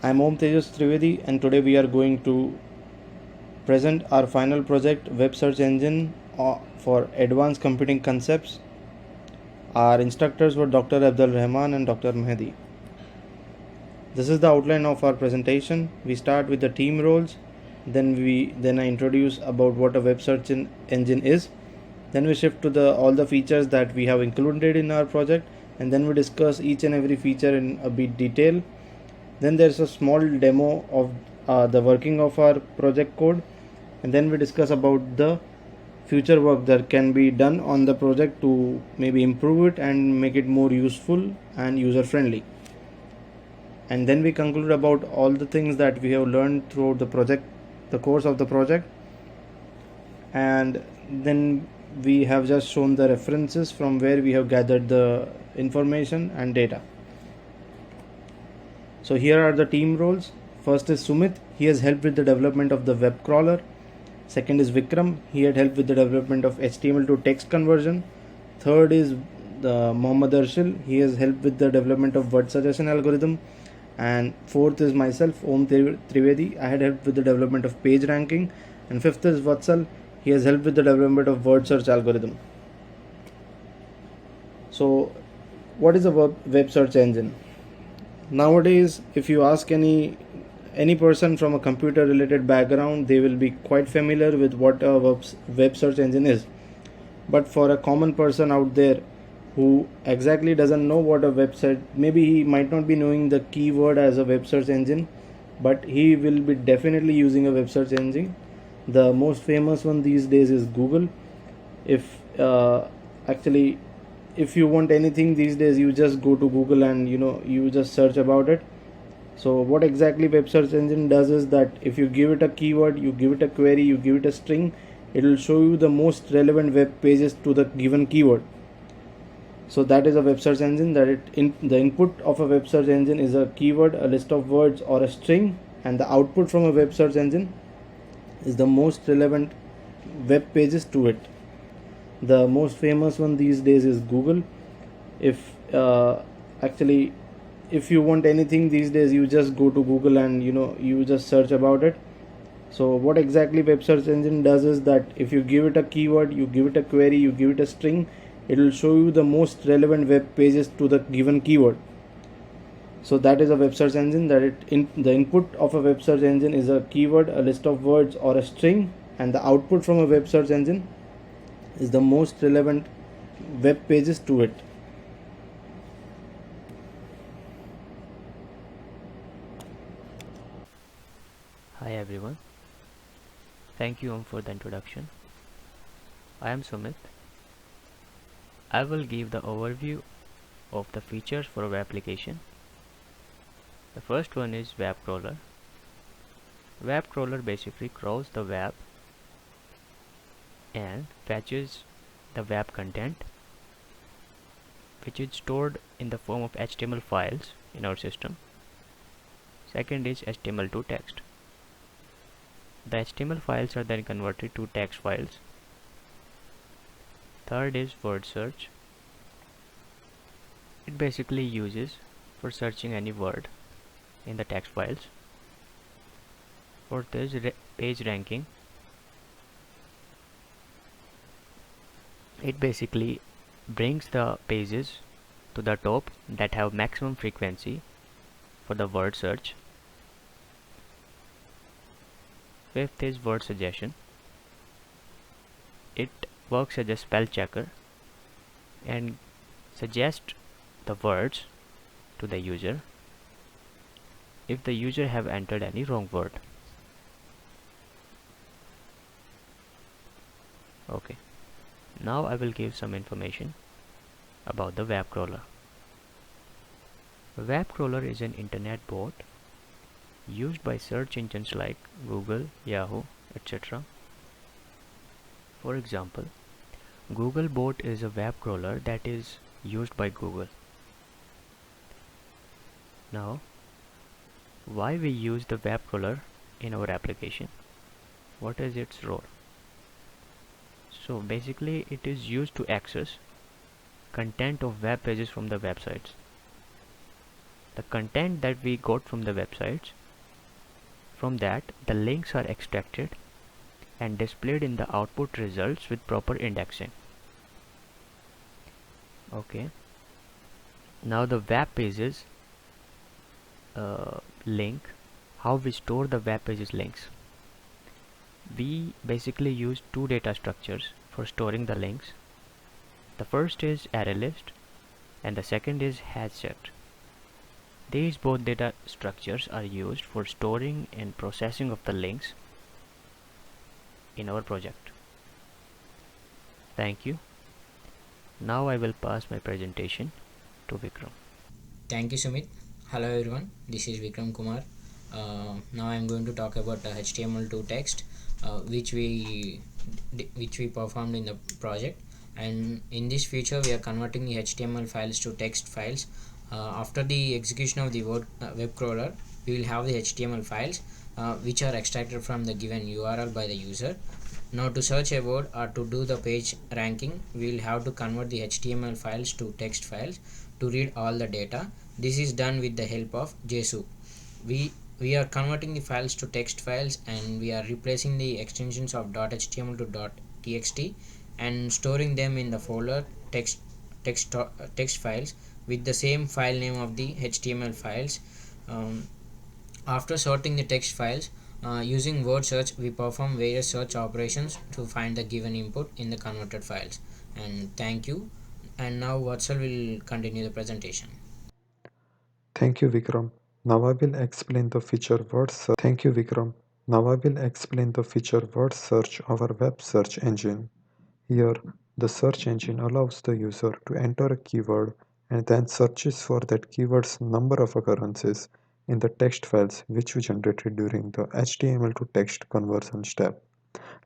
I'm Ohm Tejas Trivedi, and today we are going to present our final project, Web Search Engine for Advanced Computing Concepts. Our instructors were Dr. Abdul Rahman and Dr. Mehdi. This is the outline of our presentation. We start with the team roles, then I introduce about what a web search engine is. Then we shift to all the features that we have included in our project, and then we discuss each and every feature in a bit detail. Then there's a small demo of the working of our project code, and then we discuss about the future work that can be done on the project to maybe improve it and make it more useful and user friendly. And then we conclude about all the things that we have learned throughout the course of the project. And then we have just shown the references from where we have gathered the information and data. So here are the team roles. First is Sumit. He has helped with the development of the web crawler. Second is Vikram. He had helped with the development of HTML to text conversion. Third is the Mohammed Arshil. He has helped with the development of word suggestion algorithm. And fourth is myself, Ohm Trivedi. I had helped with the development of page ranking. And fifth is Vatsal. He has helped with the development of word search algorithm. So what is a web search engine? Nowadays, if you ask any person from a computer related background, they will be quite familiar with what a web search engine is. But for a common person out there who exactly doesn't know what a website, maybe he might not be knowing the keyword as a web search engine, but he will be definitely using a web search engine. The most famous one these days is Google. If you want anything these days, you just go to Google and you just search about it. So what exactly web search engine does is that if you give it a keyword, you give it a query, you give it a string, it will show you the most relevant web pages to the given keyword. So that is a web search engine. The input of a web search engine is a keyword, a list of words, or a string, and the output from a web search engine is the most relevant web pages to it. The most famous one these days is Google. If you want anything these days, you just go to Google and you just search about it. So what exactly web search engine does is that if you give it a keyword, you give it a query, you give it a string, it will show you the most relevant web pages to the given keyword. So that is a web search engine. The input of a web search engine is a keyword, a list of words, or a string, and the output from a web search engine is the most relevant web pages to it. Hi everyone, thank you for the introduction. I am Sumit. I will give the overview of the features for a web application. The first one is web crawler. Web crawler basically crawls the web and fetches the web content, which is stored in the form of HTML files in our system. Second is HTML to text. The HTML files are then converted to text files. Third is word search. It basically uses for searching any word in the text files. Fourth is page ranking. It basically brings the pages to the top that have maximum frequency for the word search. Fifth is word suggestion. It works as a spell checker and suggests the words to the user if the user have entered any wrong word. Okay, now I will give some information about the web crawler. A web crawler is an internet bot used by search engines like Google, Yahoo, etc. For example, Google bot is a web crawler that is used by Google. Now, why we use the web crawler in our application? What is its role? So basically it is used to access content of web pages from the websites. the content that we got from the websites, from that the links are extracted and displayed in the output results with proper indexing. Okay, now the web pages link, how we store the web pages links. We basically use two data structures for storing the links. The first is array list and the second is hash set. These both data structures are used for storing and processing of the links in our project. Thank you. Now I will pass my presentation to Vikram. Thank you, Sumit. Hello everyone, this is Vikram Kumar. Now I am going to talk about HTML2 text, which we performed in the project. And in this feature, we are converting the HTML files to text files. After the execution of the web crawler, we will have the HTML files, which are extracted from the given URL by the user. Now to search a word or to do the page ranking, we will have to convert the HTML files to text files to read all the data. This is done with the help of JSON. We are converting the files to text files, and we are replacing the extensions of .html to .txt and storing them in the folder text files with the same file name of the HTML files. After sorting the text files, using word search, we perform various search operations to find the given input in the converted files. And thank you. And now Vatsal will continue the presentation. Thank you, Vikram. Now I will explain the feature word search. Thank you, Vikram. Now I will explain the feature word search, our web search engine. Here, the search engine allows the user to enter a keyword and then searches for that keyword's number of occurrences in the text files which we generated during the HTML to text conversion step.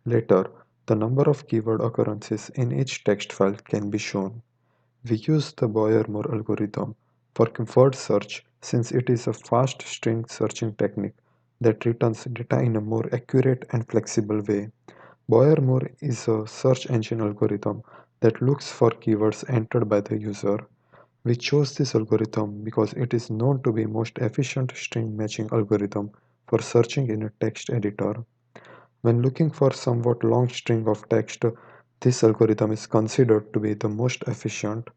Later, the number of keyword occurrences in each text file can be shown. We use the Boyer-Moore algorithm for word search since it is a fast string searching technique that returns data in a more accurate and flexible way. Boyer-Moore is a search engine algorithm that looks for keywords entered by the user. We chose this algorithm because it is known to be most efficient string matching algorithm for searching in a text editor. When looking for somewhat long string of text, this algorithm is considered to be the most efficient.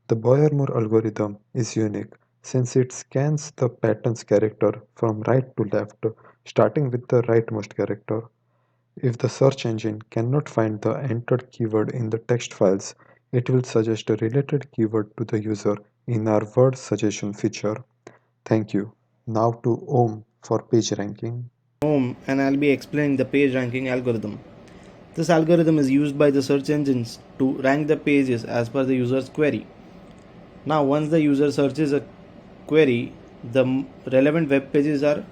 The Boyer-Moore algorithm is unique since it scans the pattern's character from right to left, starting with the rightmost character. If the search engine cannot find the entered keyword in the text files, it will suggest a related keyword to the user in our word suggestion feature. Thank you. Now to Ohm for page ranking. Ohm, and I'll be explaining the page ranking algorithm. This algorithm is used by the search engines to rank the pages as per the user's query. Now, once the user searches a query, the relevant web pages are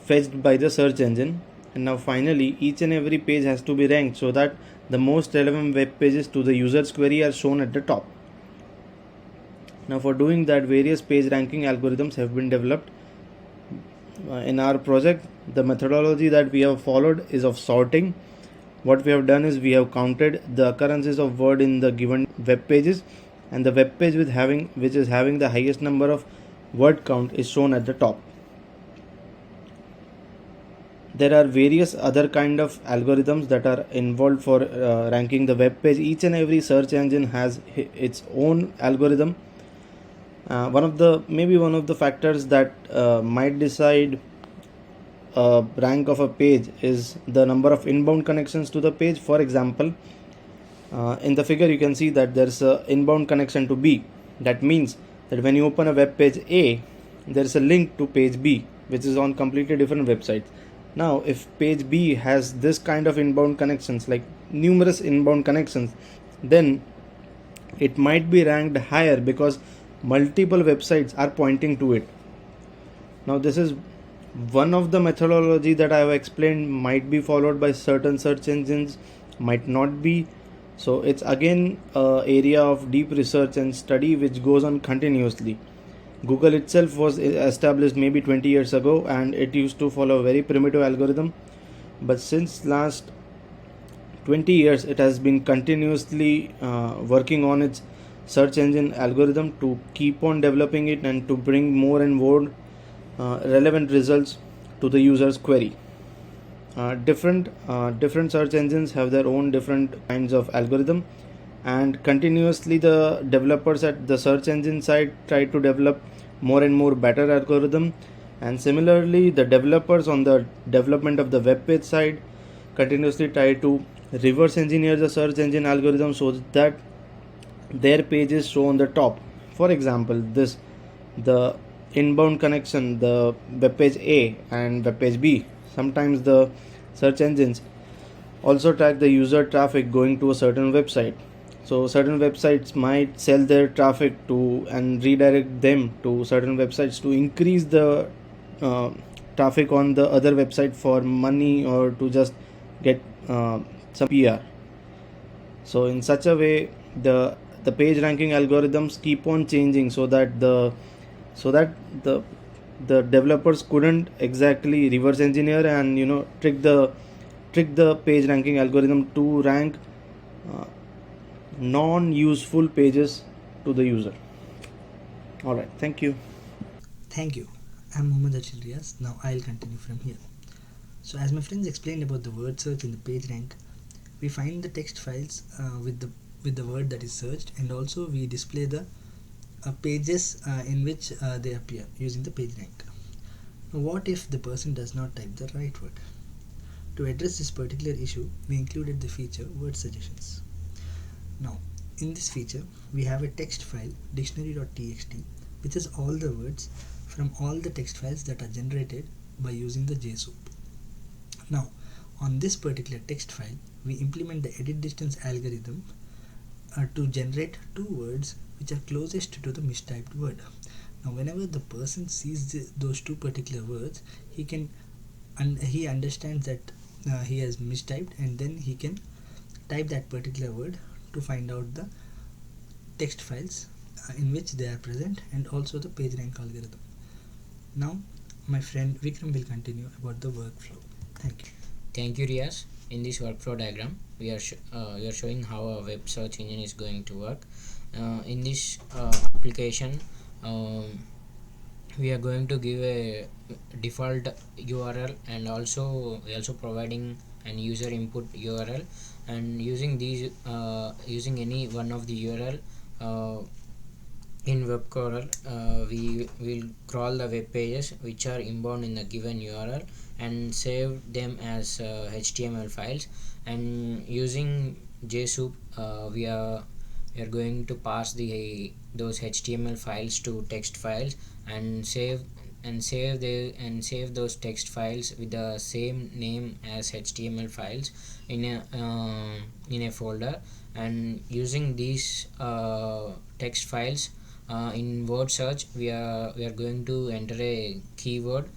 fetched by the search engine. And now finally, each and every page has to be ranked so that the most relevant web pages to the user's query are shown at the top. Now, for doing that, various page ranking algorithms have been developed. In our project, the methodology that we have followed is of sorting. What we have done is we have counted the occurrences of word in the given web pages, and the web page which is having the highest number of word count is shown at the top. There are various other kind of algorithms that are involved for ranking the web page. Each and every search engine has its own algorithm. One of the factors that might decide rank of a page is the number of inbound connections to the page. For example, in the figure you can see that there's an inbound connection to B. That means that when you open a web page A, there's a link to page B, which is on completely different websites. Now, if page B has this kind of inbound connections, like numerous inbound connections, then it might be ranked higher because multiple websites are pointing to it. Now, this is one of the methodology that I have explained might be followed by certain search engines, might not be. So it's again an area of deep research and study which goes on continuously. Google itself was established maybe 20 years ago, and it used to follow a very primitive algorithm, but since last 20 years it has been continuously working on its search engine algorithm to keep on developing it and to bring more and more relevant results to the user's query. Different search engines have their own different kinds of algorithm, and continuously the developers at the search engine side try to develop more and more better algorithm, and similarly the developers on the development of the web page side continuously try to reverse engineer the search engine algorithm so that their pages show on the top. For example, this the inbound connection, the web page A and web page B. Sometimes the search engines also track the user traffic going to a certain website. So certain websites might sell their traffic to and redirect them to certain websites to increase the uh, traffic on the other website for money or to just get some PR. So in such a way, the page ranking algorithms keep on changing so that the the developers couldn't exactly reverse engineer and trick the page ranking algorithm to rank uh, non-useful pages to the user. All right, thank you. Thank you. I'm Mohammed Arshil Riaz. Now I'll continue from here. So as my friends explained about the word search in the page rank, we find the text files with the word that is searched, and also we display the pages in which they appear using the page rank. Now, what if the person does not type the right word? To address this particular issue, we included the feature word suggestions. Now, in this feature, we have a text file dictionary.txt which has all the words from all the text files that are generated by using the JSOUP. Now, on this particular text file, we implement the edit distance algorithm to generate two words which are closest to the mistyped word. Now, whenever the person sees those two particular words, he understands that he has mistyped, and then he can type that particular word to find out the text files in which they are present, and also the page rank algorithm. Now, my friend Vikram will continue about the workflow. Thank you. Thank you, Riaz. In this workflow diagram, we are showing how a web search engine is going to work. In this application, we are going to give a default URL, and also we also providing an user input URL, and using these using any one of the URL in web crawler, we will crawl the web pages which are inbound in the given URL and save them as HTML files, and using JSOUP we are going to pass those HTML files to text files and save those text files with the same name as HTML files in a folder. And using these text files in word search, we are going to enter a keyword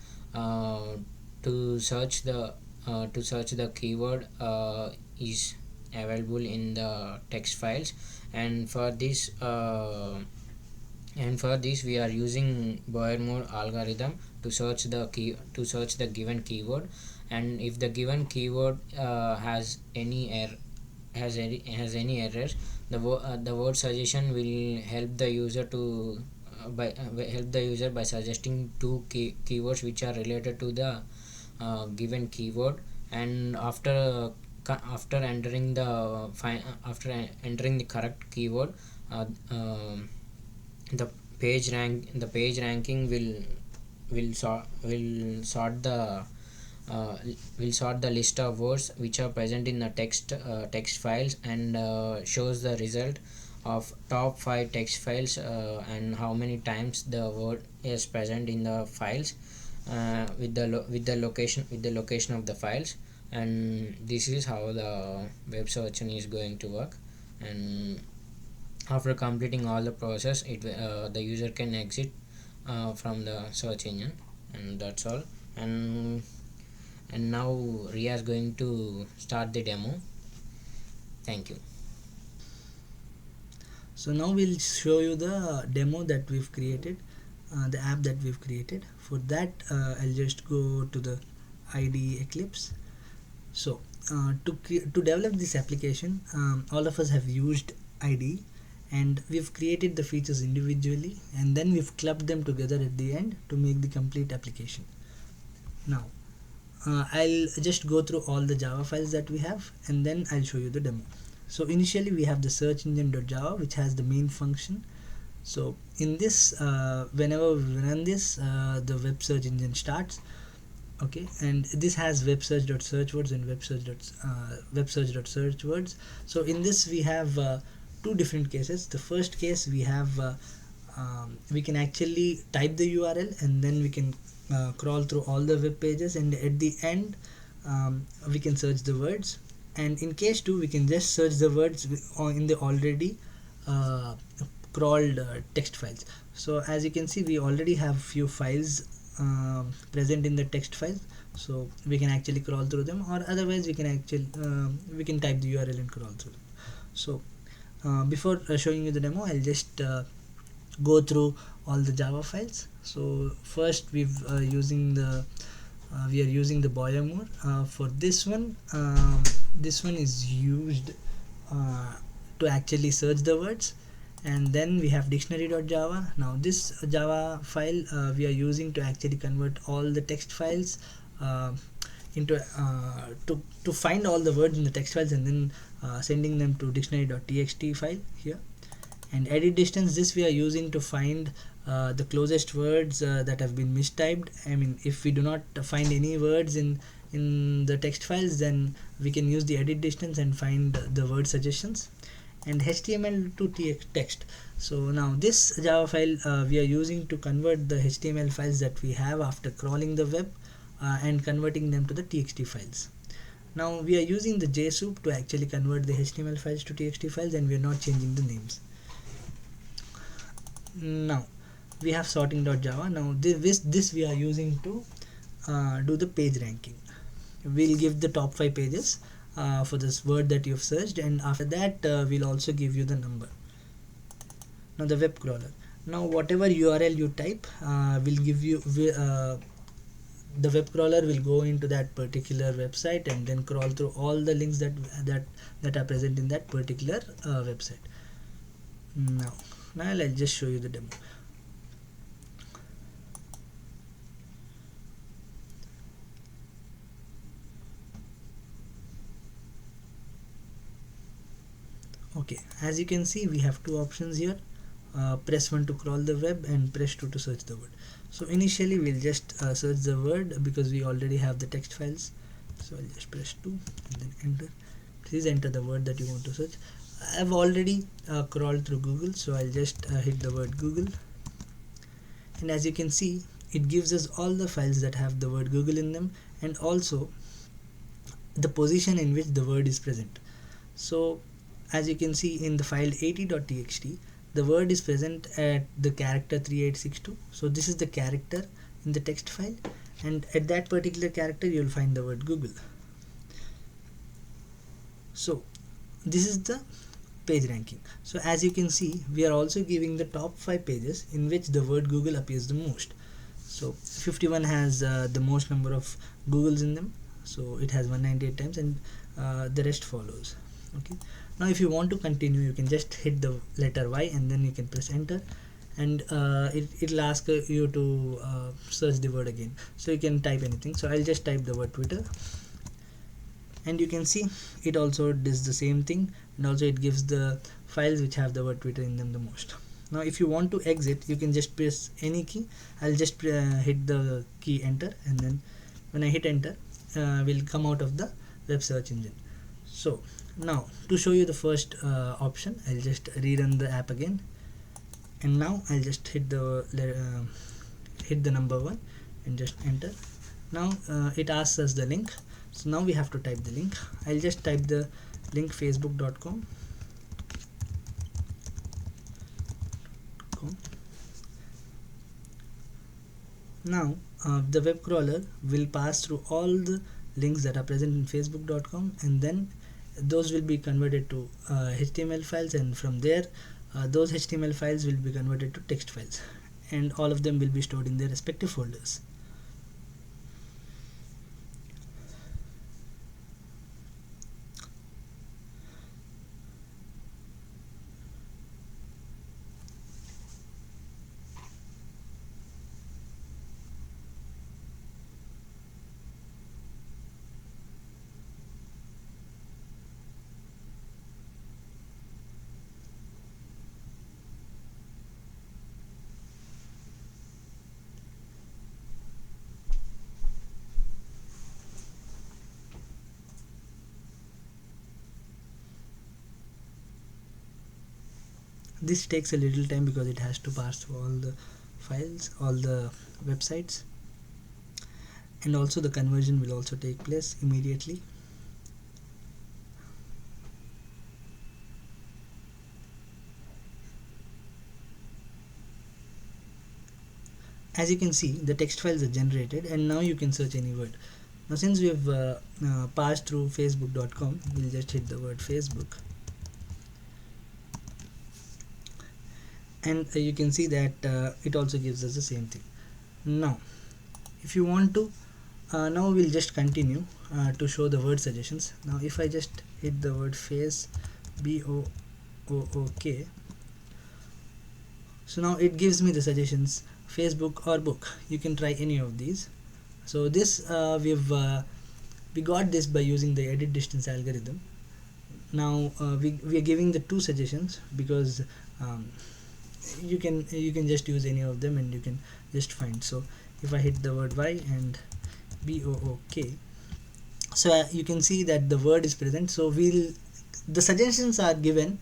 to search the keyword is available in the text files, and for this we are using Boyer-Moore algorithm to search the given keyword. And if the given keyword has any errors, the word suggestion will help the user by suggesting two keywords which are related to the given keyword. And after entering the correct keyword, the page ranking will sort the list of words which are present in the text files, and shows the result of top 5 text files and how many times the word is present in the files with the location of the files. And this is how the web search is going to work. And after completing all the process, the user can exit from the search engine, and that's all. And now Riaz is going to start the demo. Thank you. So now we'll show you the demo that we've created, the app that we've created. For that, I'll just go to the IDE Eclipse. So to develop this application, all of us have used IDE, and we've created the features individually, and then we've clubbed them together at the end to make the complete application. Now I'll just go through all the Java files that we have, and then I'll show you the demo. So initially we have the search engine.java, which has the main function. So in this, whenever we run this, the web search engine starts. Okay, and this has web search.search words and web search.search words. So in this we have two different cases. The first case, we have we can actually type the URL, and then we can crawl through all the web pages, and at the end we can search the words. And in case 2, we can just search the words in the already crawled text files. So as you can see, we already have few files present in the text file, so we can actually crawl through them, or otherwise we can actually we can type the URL and crawl through them. So before showing you the demo, I'll just go through all the Java files. So first we are using the Boyamore. For this one is used to actually search the words. And then we have dictionary.java. Now this Java file we are using to actually convert all the text files into to find all the words in the text files, and then sending them to dictionary.txt file here. And edit distance, this we are using to find the closest words that have been mistyped. I mean, if we do not find any words in the text files, then we can use the edit distance and find the word suggestions. And HTML to text. So now this Java file we are using to convert the HTML files that we have after crawling the web and converting them to the TXT files. Now we are using the JSoup to actually convert the HTML files to TXT files, and we are not changing the names. Now we have sorting.java. Now this we are using to do the page ranking. We'll give the top 5 pages for this word that you've searched, and after that we'll also give you the number. Now the web crawler. Now whatever URL you type will give you the web crawler will go into that particular website and then crawl through all the links that are present in that particular website. Now I'll just show you the demo. Okay, as you can see, we have two options here. Press 1 to crawl the web and press 2 to search the word. So initially we'll just search the word because we already have the text files. So I'll just press 2 and then enter. Please enter the word that you want to search. I've already crawled through Google, so I'll just hit the word Google, and as you can see, it gives us all the files that have the word Google in them, and also the position in which the word is present. So as you can see in the file 80.txt, the word is present at the character 3862. So this is the character in the text file, and at that particular character you'll find the word Google. So this is the page ranking. So as you can see, we are also giving the top 5 pages in which the word Google appears the most. So 51 has the most number of Googles in them, so it has 198 times, and the rest follows. Okay, now if you want to continue, you can just hit the letter Y and then you can press enter, and it'll ask you to search the word again. So you can type anything. So I'll just type the word Twitter, and you can see it also does the same thing, and also it gives the files which have the word Twitter in them the most. Now if you want to exit, you can just press any key. I'll just hit the key enter, and then when I hit enter, we'll come out of the web search engine. So now to show you the first option, I'll just rerun the app again, and now I'll just hit the number 1 and just enter. Now it asks us the link, so now we have to type the link. I'll just type the link facebook.com. Now the web crawler will pass through all the links that are present in facebook.com, and then those will be converted to HTML files, and from there those HTML files will be converted to text files, and all of them will be stored in their respective folders. this takes a little time because it has to pass through all the files, all the websites, and also the conversion will also take place immediately. As you can see, the text files are generated, and now you can search any word. Now since we have passed through facebook.com, we'll just hit the word Facebook, and you can see that it also gives us the same thing. Now if you want to, now we'll just continue to show the word suggestions. Now if I just hit the word face, BOOK, so now it gives me the suggestions, Facebook or book. You can try any of these. So this we got this by using the edit distance algorithm. Now we are giving the two suggestions because you can just use any of them and you can just find. So if I hit the word Y and BOOK, so you can see that the word is present. So the suggestions are given,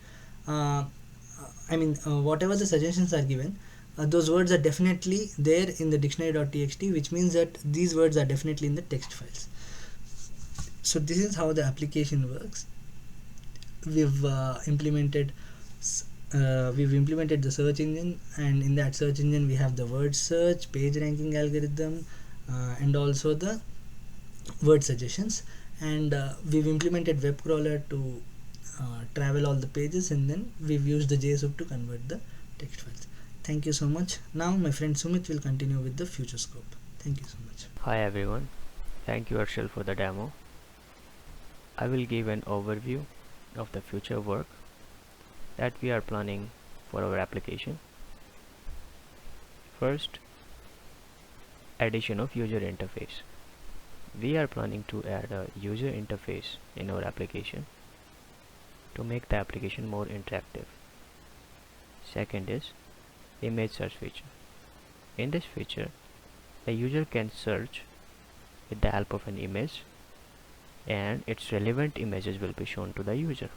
whatever the suggestions are given, those words are definitely there in the dictionary.txt, which means that these words are definitely in the text files. So this is how the application works. We've implemented the search engine, and in that search engine we have the word search, page ranking algorithm, and also the word suggestions, and we've implemented web crawler to travel all the pages, and then we've used the JSON to convert the text files. Thank you so much. Now my friend Sumit will continue with the future scope. Thank you so much. Hi everyone, thank you Arshil for the demo. I will give an overview of the future work that we are planning for our application. First, addition of user interface. We are planning to add a user interface in our application to make the application more interactive. Second is image search feature. In this feature, the user can search with the help of an image, and its relevant images will be shown to the user.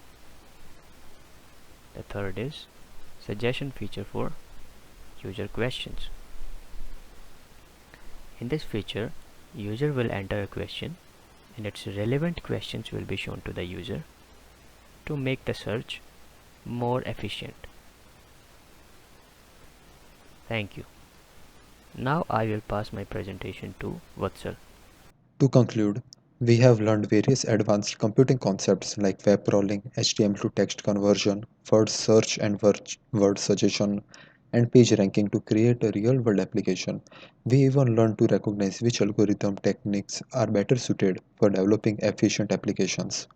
The third is suggestion feature for user questions. In this feature, user will enter a question and its relevant questions will be shown to the user to make the search more efficient. Thank you. Now I will pass my presentation to Vatsal. To conclude, we have learned various advanced computing concepts like web crawling, HTML to text conversion, word search and word suggestion, and page ranking to create a real-world application. We even learned to recognize which algorithm techniques are better suited for developing efficient applications.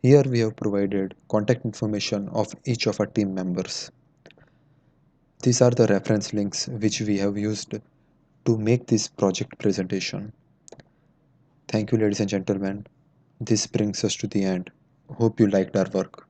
Here we have provided contact information of each of our team members. These are the reference links which we have used to make this project presentation. Thank you, ladies and gentlemen. This brings us to the end. Hope you liked our work.